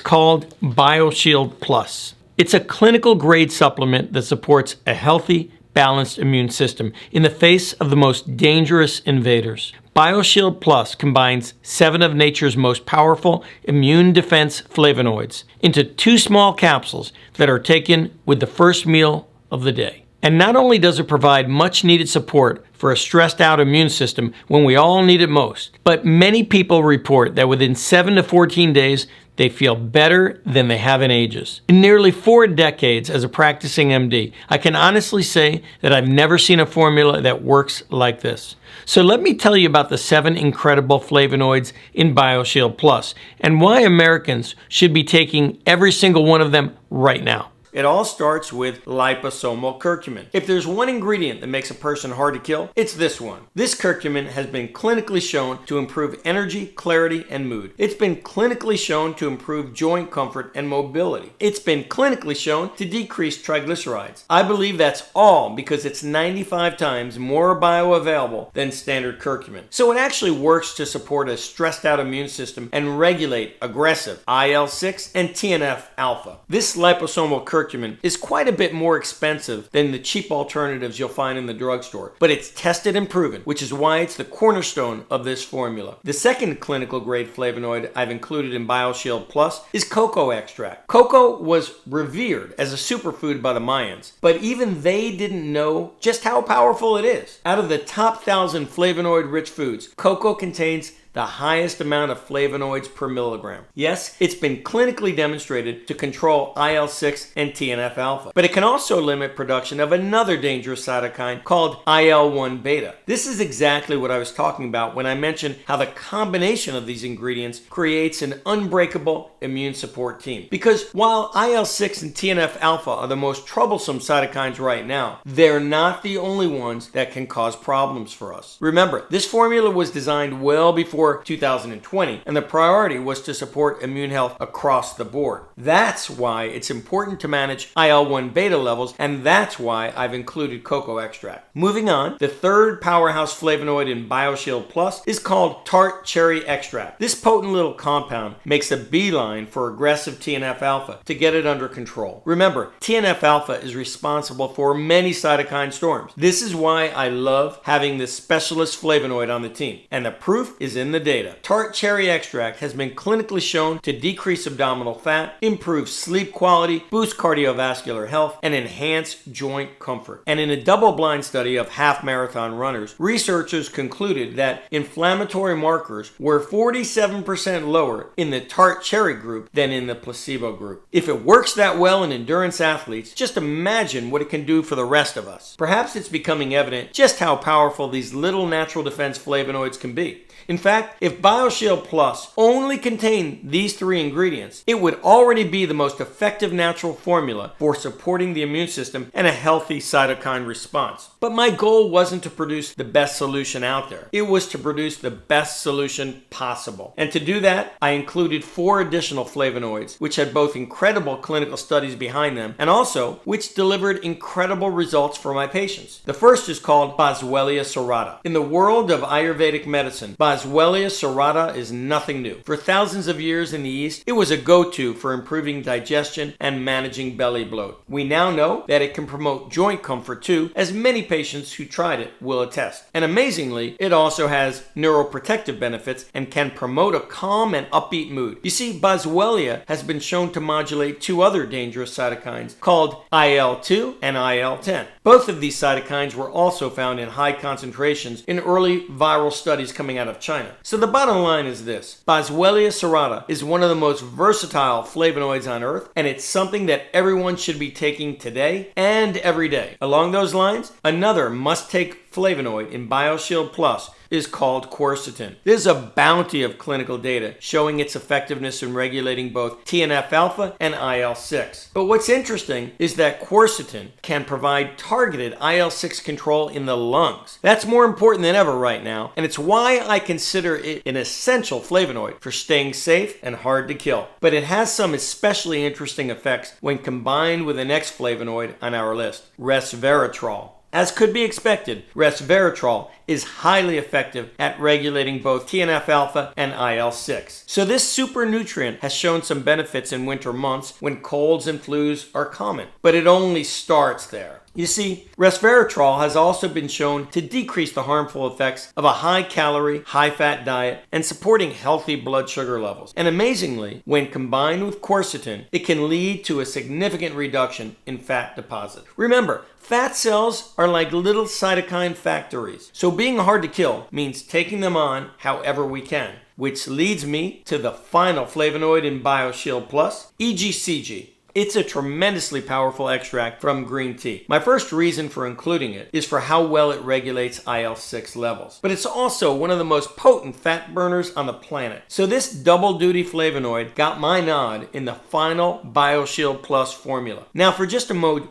called BioShield Plus. It's a clinical grade supplement that supports a healthy, balanced immune system in the face of the most dangerous invaders. BioShield Plus combines 7 of nature's most powerful immune defense flavonoids into 2 small capsules that are taken with the first meal of the day. And not only does it provide much needed support for a stressed out immune system when we all need it most, but many people report that within 7 to 14 days, they feel better than they have in ages. In nearly 4 decades as a practicing MD, I can honestly say that I've never seen a formula that works like this. So let me tell you about the 7 incredible flavonoids in BioShield Plus and why Americans should be taking every single one of them right now. It all starts with liposomal curcumin. If there's one ingredient that makes a person hard to kill, it's this one. This curcumin has been clinically shown to improve energy, clarity, and mood. It's been clinically shown to improve joint comfort and mobility. It's been clinically shown to decrease triglycerides. I believe that's all because it's 95 times more bioavailable than standard curcumin. So it actually works to support a stressed out immune system and regulate aggressive IL-6 and TNF-alpha. This liposomal curcumin curcumin is quite a bit more expensive than the cheap alternatives you'll find in the drugstore, but it's tested and proven, which is why it's the cornerstone of this formula. The second clinical grade flavonoid I've included in BioShield Plus is cocoa extract. Cocoa was revered as a superfood by the Mayans, but even they didn't know just how powerful it is. Out of the top 1,000 flavonoid-rich foods, cocoa contains the highest amount of flavonoids per milligram. Yes, it's been clinically demonstrated to control IL-6 and TNF-alpha, but it can also limit production of another dangerous cytokine called IL-1 beta. This is exactly what I was talking about when I mentioned how the combination of these ingredients creates an unbreakable immune support team. Because while IL-6 and TNF-alpha are the most troublesome cytokines right now, they're not the only ones that can cause problems for us. Remember, this formula was designed well before 2020, and the priority was to support immune health across the board. That's why it's important to manage IL-1 beta levels, and that's why I've included cocoa extract. Moving on, the third powerhouse flavonoid in BioShield Plus is called tart cherry extract. This potent little compound makes a beeline for aggressive TNF-alpha to get it under control. Remember, TNF-alpha is responsible for many cytokine storms. This is why I love having this specialist flavonoid on the team, and the proof is in the data. Tart cherry extract has been clinically shown to decrease abdominal fat, improve sleep quality, boost cardiovascular health, and enhance joint comfort. And in a double-blind study of half-marathon runners, researchers concluded that inflammatory markers were 47% lower in the tart cherry group than in the placebo group. If it works that well in endurance athletes, just imagine what it can do for the rest of us. Perhaps it's becoming evident just how powerful these little natural defense flavonoids can be. In fact, if BioShield Plus only contained these three ingredients, it would already be the most effective natural formula for supporting the immune system and a healthy cytokine response. But my goal wasn't to produce the best solution out there. It was to produce the best solution possible. And to do that, I included 4 additional flavonoids, which had both incredible clinical studies behind them and also which delivered incredible results for my patients. The first is called Boswellia serrata. In the world of Ayurvedic medicine, Boswellia serrata is nothing new. For thousands of years in the East, it was a go-to for improving digestion and managing belly bloat. We now know that it can promote joint comfort too, as many patients who tried it will attest. And amazingly, it also has neuroprotective benefits and can promote a calm and upbeat mood. You see, Boswellia has been shown to modulate 2 other dangerous cytokines called IL-2 and IL-10. Both of these cytokines were also found in high concentrations in early viral studies coming out of China. So the bottom line is this: Boswellia serrata is one of the most versatile flavonoids on earth, and it's something that everyone should be taking today and every day. Along those lines, another must-take flavonoid in BioShield Plus is called quercetin. There's a bounty of clinical data showing its effectiveness in regulating both TNF-alpha and IL-6. But what's interesting is that quercetin can provide targeted IL-6 control in the lungs. That's more important than ever right now, and it's why I consider it an essential flavonoid for staying safe and hard to kill. But it has some especially interesting effects when combined with the next flavonoid on our list, resveratrol. As could be expected, resveratrol is highly effective at regulating both TNF-alpha and IL-6. So this super nutrient has shown some benefits in winter months when colds and flus are common, but it only starts there. You see, resveratrol has also been shown to decrease the harmful effects of a high-calorie, high-fat diet and supporting healthy blood sugar levels. And amazingly, when combined with quercetin, it can lead to a significant reduction in fat deposit. Remember, fat cells are like little cytokine factories, so being hard to kill means taking them on however we can. Which leads me to the final flavonoid in BioShield Plus, EGCG. It's a tremendously powerful extract from green tea. My first reason for including it is for how well it regulates IL-6 levels. But it's also one of the most potent fat burners on the planet. So this double-duty flavonoid got my nod in the final BioShield Plus formula. Now for just a moment,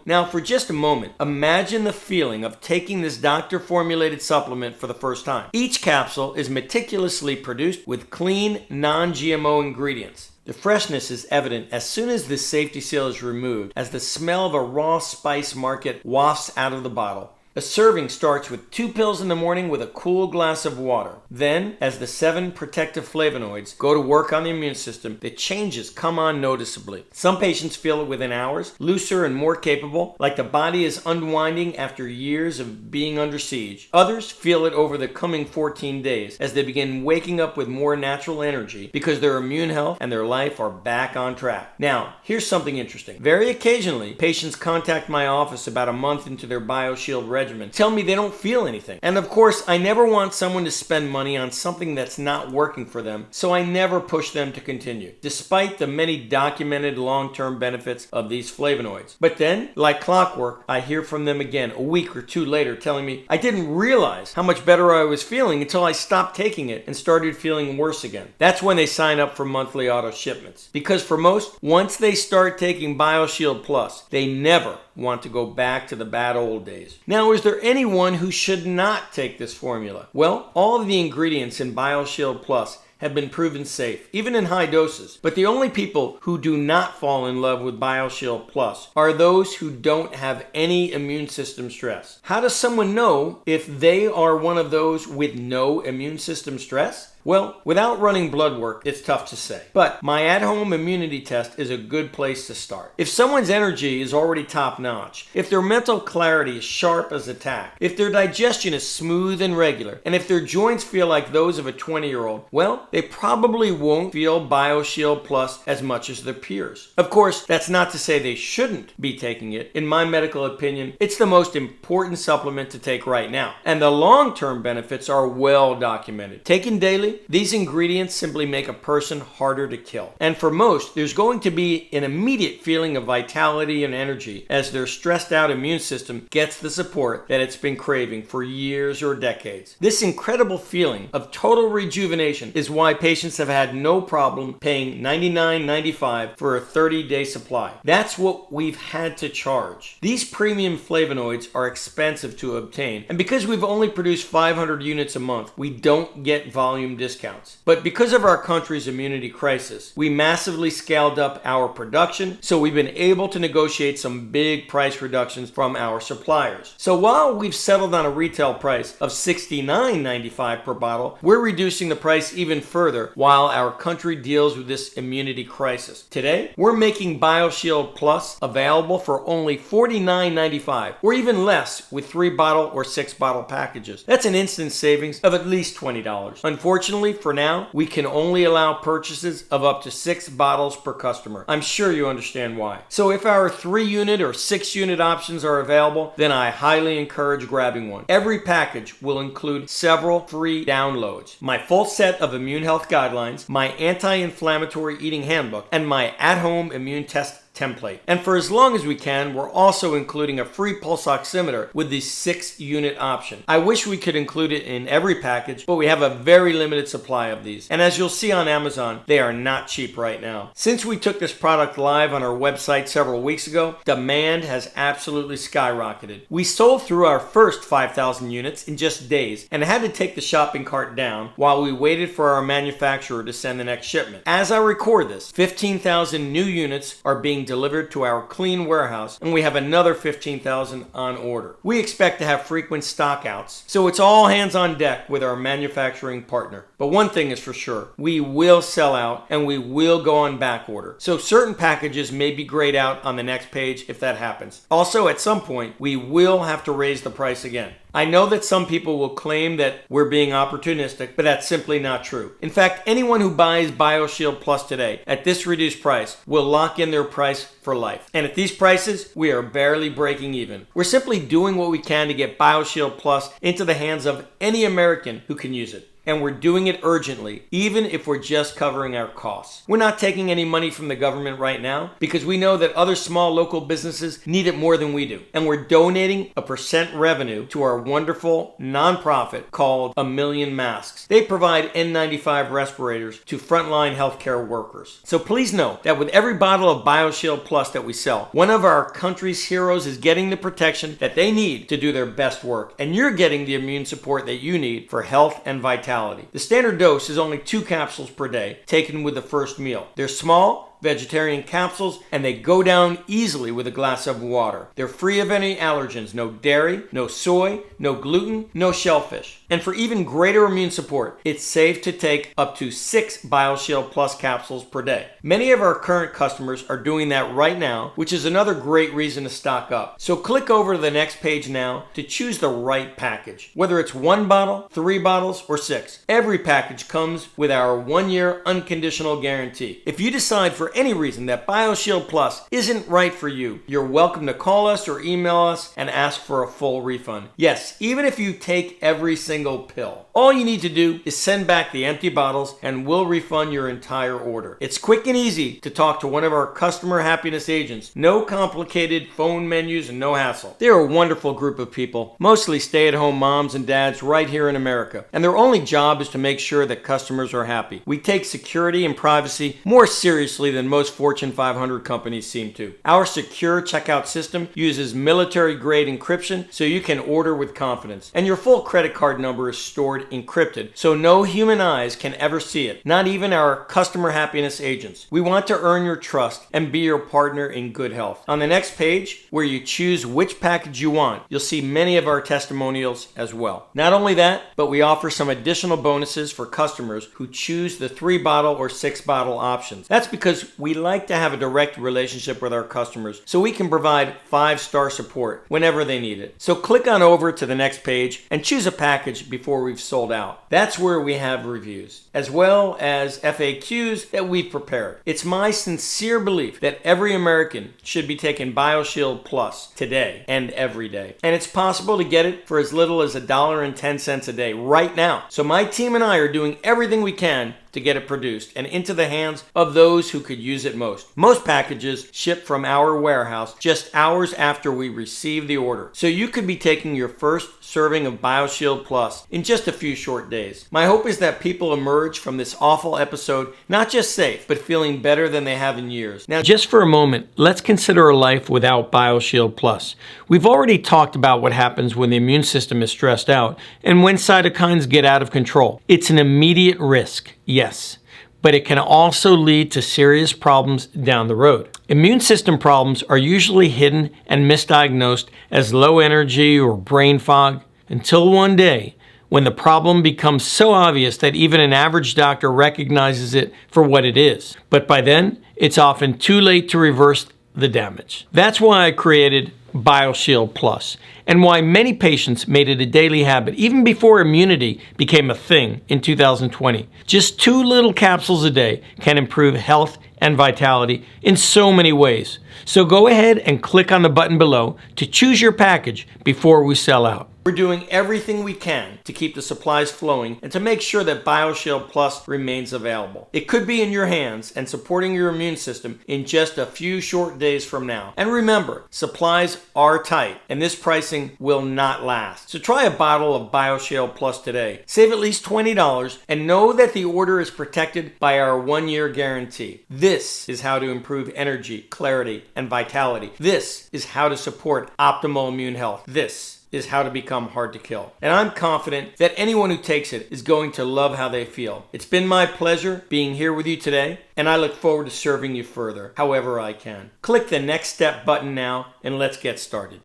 imagine the feeling of taking this doctor-formulated supplement for the first time. Each capsule is meticulously produced with clean, non-GMO ingredients. The freshness is evident as soon as the safety seal is removed, as the smell of a raw spice market wafts out of the bottle. A serving starts with 2 pills in the morning with a cool glass of water. Then, as the 7 protective flavonoids go to work on the immune system, the changes come on noticeably. Some patients feel it within hours, looser and more capable, like the body is unwinding after years of being under siege. Others feel it over the coming 14 days as they begin waking up with more natural energy because their immune health and their life are back on track. Now, here's something interesting. Very occasionally, patients contact my office about a month into their BioShield regimen, tell me they don't feel anything. And of course, I never want someone to spend money on something that's not working for them, so I never push them to continue, despite the many documented long-term benefits of these flavonoids. But then, like clockwork, I hear from them again a week or two later telling me I didn't realize how much better I was feeling until I stopped taking it and started feeling worse again. That's when they sign up for monthly auto shipments. Because for most, once they start taking BioShield Plus, they never want to go back to the bad old days. Now, is there anyone who should not take this formula? Well, all of the ingredients in BioShield Plus have been proven safe, even in high doses. But the only people who do not fall in love with BioShield Plus are those who don't have any immune system stress. How does someone know if they are one of those with no immune system stress? Well, without running blood work, it's tough to say. But my at-home immunity test is a good place to start. If someone's energy is already top-notch, if their mental clarity is sharp as a tack, if their digestion is smooth and regular, and if their joints feel like those of a 20-year-old, well, they probably won't feel BioShield Plus as much as their peers. Of course, that's not to say they shouldn't be taking it. In my medical opinion, it's the most important supplement to take right now. And the long-term benefits are well documented. Taken daily, these ingredients simply make a person harder to kill. And for most, there's going to be an immediate feeling of vitality and energy as their stressed out immune system gets the support that it's been craving for years or decades. This incredible feeling of total rejuvenation is why patients have had no problem paying $99.95 for a 30-day supply. That's what we've had to charge. These premium flavonoids are expensive to obtain, and because we've only produced 500 units a month, we don't get volume discounts. But because of our country's immunity crisis, we massively scaled up our production, so we've been able to negotiate some big price reductions from our suppliers. So while we've settled on a retail price of $69.95 per bottle, we're reducing the price even further while our country deals with this immunity crisis. Today, we're making BioShield Plus available for only $49.95 or even less with 3-bottle or 6-bottle packages. That's an instant savings of at least $20. Unfortunately, for now, we can only allow purchases of up to 6 bottles per customer. I'm sure you understand why. So if our 3-unit or 6-unit options are available, then I highly encourage grabbing one. Every package will include several free downloads, my full set of immune health guidelines, my anti-inflammatory eating handbook, and my at-home immune test template. And for as long as we can, we're also including a free pulse oximeter with the 6-unit option. I wish we could include it in every package, but we have a very limited supply of these. And as you'll see on Amazon, they are not cheap right now. Since we took this product live on our website several weeks ago, demand has absolutely skyrocketed. We sold through our first 5,000 units in just days and had to take the shopping cart down while we waited for our manufacturer to send the next shipment. As I record this, 15,000 new units are being delivered to our clean warehouse, and we have another 15,000 on order. We expect to have frequent stockouts, so it's all hands on deck with our manufacturing partner. But one thing is for sure, we will sell out and we will go on back order. So certain packages may be grayed out on the next page if that happens. Also, at some point, we will have to raise the price again. I know that some people will claim that we're being opportunistic, but that's simply not true. In fact, anyone who buys BioShield Plus today at this reduced price will lock in their price for life. And at these prices, we are barely breaking even. We're simply doing what we can to get BioShield Plus into the hands of any American who can use it. And we're doing it urgently, even if we're just covering our costs. We're not taking any money from the government right now because we know that other small local businesses need it more than we do. And we're donating a % revenue to our wonderful nonprofit called A Million Masks. They provide N95 respirators to frontline healthcare workers. So please know that with every bottle of BioShield Plus that we sell, one of our country's heroes is getting the protection that they need to do their best work. And you're getting the immune support that you need for health and vitality. The standard dose is only 2 capsules per day, taken with the first meal. They're small, vegetarian capsules, and they go down easily with a glass of water. They're free of any allergens, no dairy, no soy, no gluten, no shellfish. And for even greater immune support, it's safe to take up to 6 BioShield Plus capsules per day. Many of our current customers are doing that right now, which is another great reason to stock up. So click over to the next page now to choose the right package. Whether it's 1 bottle, 3 bottles, or 6, every package comes with our 1-year unconditional guarantee. If you decide for any reason that BioShield Plus isn't right for you, you're welcome to call us or email us and ask for a full refund. Yes, even if you take every single pill. All you need to do is send back the empty bottles and we'll refund your entire order. It's quick and easy to talk to one of our customer happiness agents. No complicated phone menus and no hassle. They're a wonderful group of people, mostly stay-at-home moms and dads right here in America. And their only job is to make sure that customers are happy. We take security and privacy more seriously than most Fortune 500 companies seem to. Our secure checkout system uses military-grade encryption so you can order with confidence. And your full credit card number is stored encrypted, so no human eyes can ever see it, not even our customer happiness agents. We want to earn your trust and be your partner in good health. On the next page, where you choose which package you want, you'll see many of our testimonials as well. Not only that, but we offer some additional bonuses for customers who choose the 3-bottle or 6-bottle options. That's because we like to have a direct relationship with our customers, so we can provide 5-star support whenever they need it. So click on over to the next page and choose a package before we've sold out. That's where we have reviews, as well as FAQs that we've prepared. It's my sincere belief that every American should be taking BioShield Plus today and every day. And it's possible to get it for as little as $1.10 a day right now. So my team and I are doing everything we can to get it produced and into the hands of those who could use it most. Most packages ship from our warehouse just hours after we receive the order. So you could be taking your first serving of BioShield Plus in just a few short days. My hope is that people emerge from this awful episode not just safe, but feeling better than they have in years. Now, just for a moment, let's consider a life without BioShield Plus. We've already talked about what happens when the immune system is stressed out and when cytokines get out of control. It's an immediate risk. Yes, but it can also lead to serious problems down the road. Immune system problems are usually hidden and misdiagnosed as low energy or brain fog until one day when the problem becomes so obvious that even an average doctor recognizes it for what it is. But by then, it's often too late to reverse the damage. That's why I created BioShield Plus, and why many patients made it a daily habit even before immunity became a thing in 2020. Just 2 little capsules a day can improve health and vitality in so many ways. So go ahead and click on the button below to choose your package before we sell out. We're doing everything we can to keep the supplies flowing and to make sure that BioShield Plus remains available. It could be in your hands and supporting your immune system in just a few short days from now. And remember, supplies are tight and this pricing will not last. So try a bottle of BioShield Plus today. Save at least $20 and know that the order is protected by our 1-year guarantee. This is how to improve energy, clarity, and vitality. This is how to support optimal immune health. This is how to become hard to kill. And I'm confident that anyone who takes it is going to love how they feel. It's been my pleasure being here with you today, and I look forward to serving you further, however I can. Click the Next Step button now, and let's get started.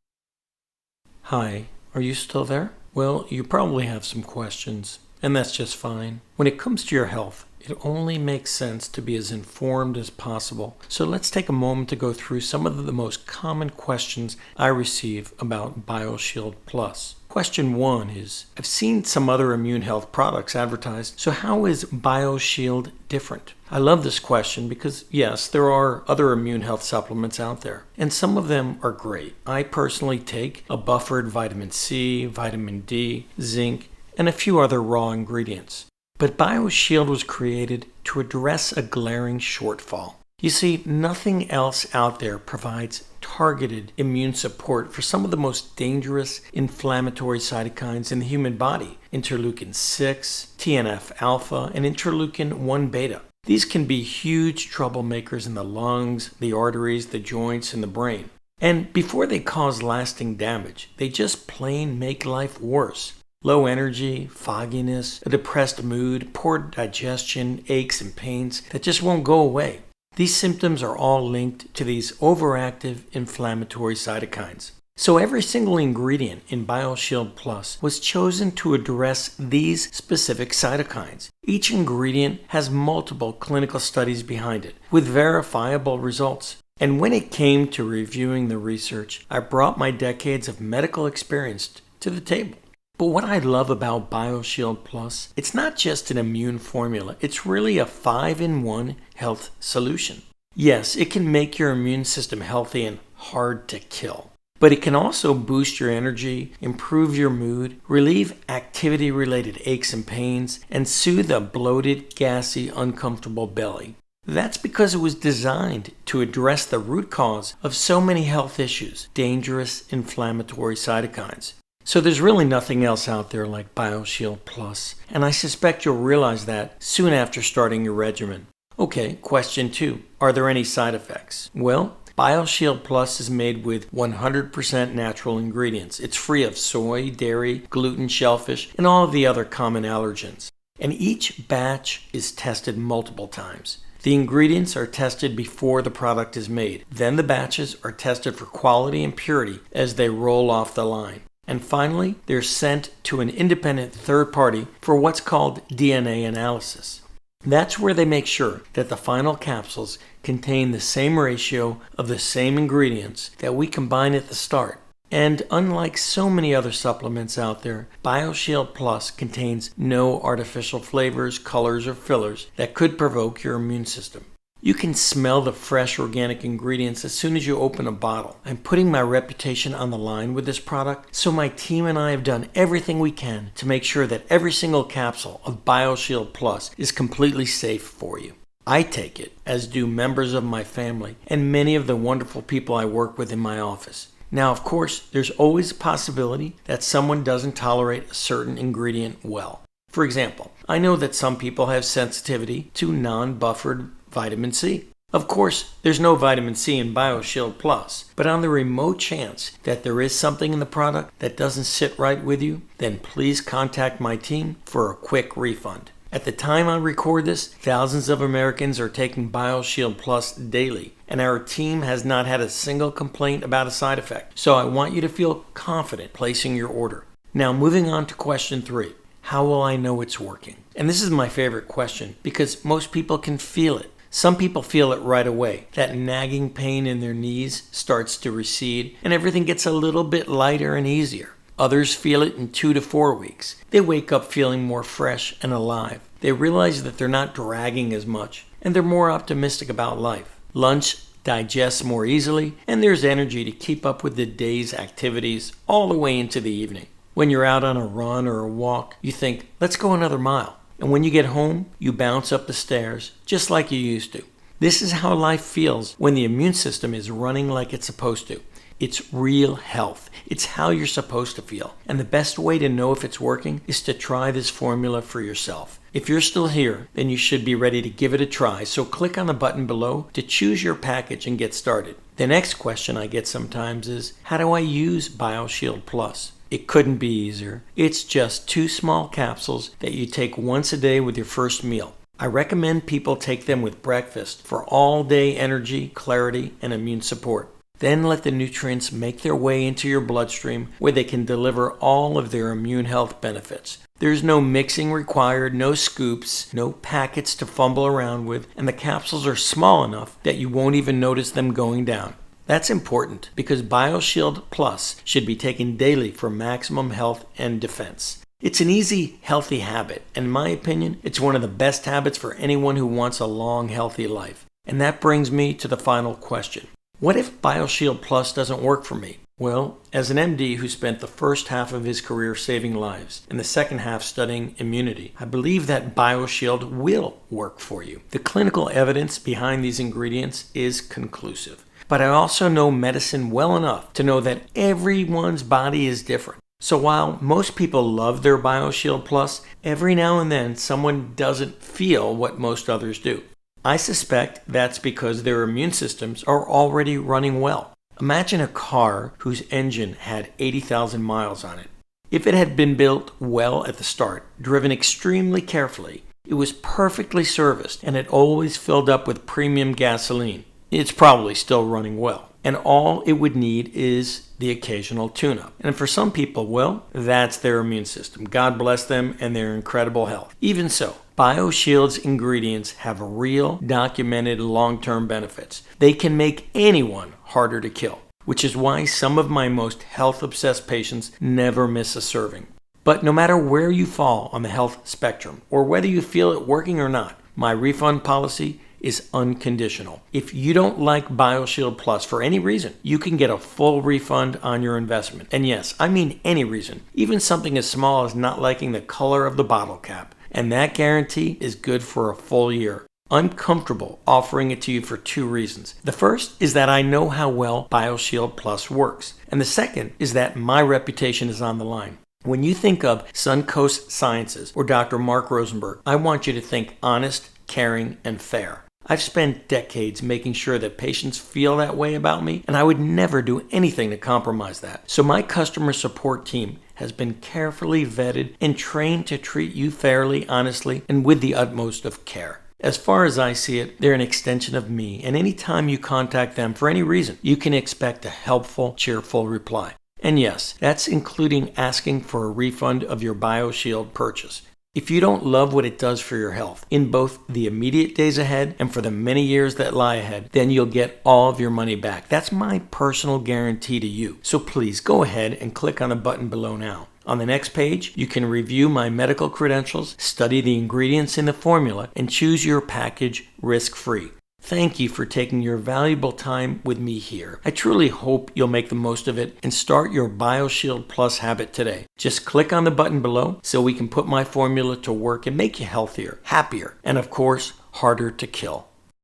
Hi, are you still there? Well, you probably have some questions, and that's just fine. When it comes to your health, it only makes sense to be as informed as possible. So let's take a moment to go through some of the most common questions I receive about BioShield Plus. Question 1 is, I've seen some other immune health products advertised, so how is BioShield different? I love this question because, yes, there are other immune health supplements out there, and some of them are great. I personally take a buffered vitamin C, vitamin D, zinc, and a few other raw ingredients. But BioShield was created to address a glaring shortfall. You see, nothing else out there provides targeted immune support for some of the most dangerous inflammatory cytokines in the human body: interleukin-6, TNF-alpha, and interleukin-1 beta. These can be huge troublemakers in the lungs, the arteries, the joints, and the brain. And before they cause lasting damage, they just plain make life worse. Low energy, fogginess, a depressed mood, poor digestion, aches and pains that just won't go away. These symptoms are all linked to these overactive inflammatory cytokines. So every single ingredient in BioShield Plus was chosen to address these specific cytokines. Each ingredient has multiple clinical studies behind it, with verifiable results. And when it came to reviewing the research, I brought my decades of medical experience to the table. But what I love about BioShield Plus, it's not just an immune formula, it's really a 5-in-1 health solution. Yes, it can make your immune system healthy and hard to kill. But it can also boost your energy, improve your mood, relieve activity-related aches and pains, and soothe a bloated, gassy, uncomfortable belly. That's because it was designed to address the root cause of so many health issues, dangerous inflammatory cytokines. So there's really nothing else out there like BioShield Plus, and I suspect you'll realize that soon after starting your regimen. Okay, question 2. Are there any side effects? Well, BioShield Plus is made with 100% natural ingredients. It's free of soy, dairy, gluten, shellfish, and all of the other common allergens. And each batch is tested multiple times. The ingredients are tested before the product is made. Then the batches are tested for quality and purity as they roll off the line. And finally, they're sent to an independent third party for what's called DNA analysis. That's where they make sure that the final capsules contain the same ratio of the same ingredients that we combine at the start. And unlike so many other supplements out there, BioShield Plus contains no artificial flavors, colors, or fillers that could provoke your immune system. You can smell the fresh organic ingredients as soon as you open a bottle. I'm putting my reputation on the line with this product, so my team and I have done everything we can to make sure that every single capsule of BioShield Plus is completely safe for you. I take it, as do members of my family and many of the wonderful people I work with in my office. Now, of course, there's always a possibility that someone doesn't tolerate a certain ingredient well. For example, I know that some people have sensitivity to non-buffered vitamin C. Of course, there's no vitamin C in BioShield Plus, but on the remote chance that there is something in the product that doesn't sit right with you, then please contact my team for a quick refund. At the time I record this, thousands of Americans are taking BioShield Plus daily, and our team has not had a single complaint about a side effect. So I want you to feel confident placing your order. Now, moving on to question 3. How will I know it's working? And this is my favorite question because most people can feel it. Some people feel it right away. That nagging pain in their knees starts to recede and everything gets a little bit lighter and easier. Others feel it in 2 to 4 weeks. They wake up feeling more fresh and alive. They realize that they're not dragging as much and they're more optimistic about life. Lunch digests more easily and there's energy to keep up with the day's activities all the way into the evening. When you're out on a run or a walk, you think, let's go another mile. And when you get home, you bounce up the stairs just like you used to. This is how life feels when the immune system is running like it's supposed to. It's real health. It's how you're supposed to feel. And the best way to know if it's working is to try this formula for yourself. If you're still here, then you should be ready to give it a try. So click on the button below to choose your package and get started. The next question I get sometimes is, how do I use BioShield Plus? It couldn't be easier. It's just 2 small capsules that you take once a day with your first meal. I recommend people take them with breakfast for all-day energy, clarity, and immune support. Then let the nutrients make their way into your bloodstream where they can deliver all of their immune health benefits. There's no mixing required, no scoops, no packets to fumble around with, and the capsules are small enough that you won't even notice them going down. That's important because BioShield Plus should be taken daily for maximum health and defense. It's an easy, healthy habit, and in my opinion, it's one of the best habits for anyone who wants a long, healthy life. And that brings me to the final question. What if BioShield Plus doesn't work for me? Well, as an MD who spent the first half of his career saving lives and the second half studying immunity, I believe that BioShield will work for you. The clinical evidence behind these ingredients is conclusive. But I also know medicine well enough to know that everyone's body is different. So while most people love their BioShield Plus, every now and then someone doesn't feel what most others do. I suspect that's because their immune systems are already running well. Imagine a car whose engine had 80,000 miles on it. If it had been built well at the start, driven extremely carefully, It was perfectly serviced, and it always filled up with premium gasoline. It's probably still running well. And all it would need is the occasional tune-up. And for some people, well, that's their immune system. God bless them and their incredible health. Even so, BioShield's ingredients have real, documented long-term benefits. They can make anyone harder to kill, which is why some of my most health-obsessed patients never miss a serving. But no matter where you fall on the health spectrum, or whether you feel it working or not, my refund policy is unconditional. If you don't like BioShield Plus for any reason, you can get a full refund on your investment. And yes, I mean any reason, even something as small as not liking the color of the bottle cap. And that guarantee is good for a full year. I'm comfortable offering it to you for two reasons. The first is that I know how well BioShield Plus works. And the second is that my reputation is on the line. When you think of Suncoast Sciences or Dr. Mark Rosenberg, I want you to think honest, caring, and fair. I've spent decades making sure that patients feel that way about me, and I would never do anything to compromise that. So my customer support team has been carefully vetted and trained to treat you fairly, honestly, and with the utmost of care. As far as I see it, they're an extension of me, and anytime you contact them for any reason, you can expect a helpful, cheerful reply. And yes, that's including asking for a refund of your BioShield purchase. If you don't love what it does for your health, in both the immediate days ahead and for the many years that lie ahead, then you'll get all of your money back. That's my personal guarantee to you. So please go ahead and click on the button below now. On the next page, you can review my medical credentials, study the ingredients in the formula, and choose your package risk-free. Thank you for taking your valuable time with me here. I truly hope you'll make the most of it and start your BioShield Plus habit today. Just click on the button below so we can put my formula to work and make you healthier, happier, and of course, harder to kill.